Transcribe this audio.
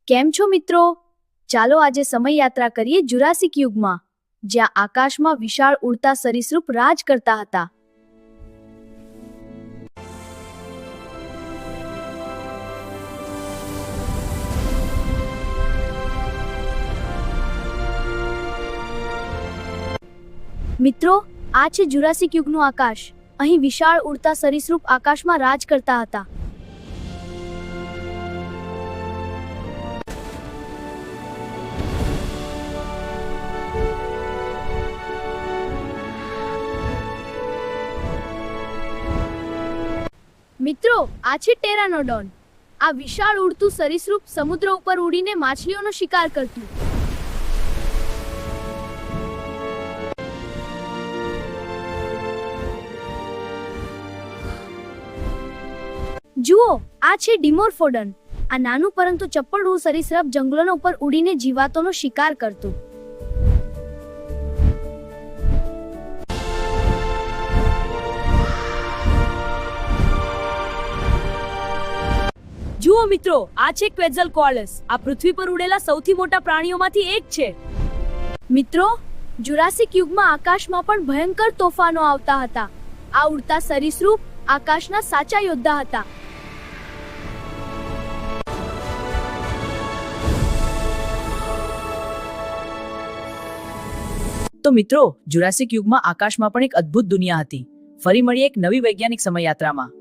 કેમ છો મિત્રો? ચાલો આજે સમય યાત્રા કરીએ જુરાસિક યુગમાં, જ્યાં આકાશમાં વિશાળ ઉડતા સરીસૃપ રાજ કરતા હતા. મિત્રો, આ છે જુરાસિક યુગનું આકાશ. અહીં વિશાળ ઉડતા સરીસૃપ આકાશમાં રાજ કરતા હતા. મિત્રો, આ છે ટેરાનોડોન. આ વિશાળ ઉડતું સરીસૃપ સમુદ્ર ઉપર ઉડીને માછલીઓનો શિકાર કરતું. જુઓ, આ છે ડિમોર્ફોડન. આ નાનું પરંતુ ચપ્પળું સરીસૃપ જંગલોના ઉપર ઉડીને જીવાતોનો શિકાર કરતું. જુઓ મિત્રો, આ છે ક્વેઝલકોઆલસ. આ પૃથ્વી પર ઉડેલા સૌથી મોટા પ્રાણીઓમાંથી એક છે. મિત્રો, જુરાસિક યુગમાં આકાશમાં પણ ભયંકર તોફાનો આવતા હતા. આ ઉડતા સરીસૃપ આકાશના સાચા યોદ્ધા હતા. તો મિત્રો, જુરાસિક યુગમાં આકાશમાં પણ એક અદ્ભુત દુનિયા હતી. ફરી મળીએ એક નવી વૈજ્ઞાનિક સમયયાત્રામાં.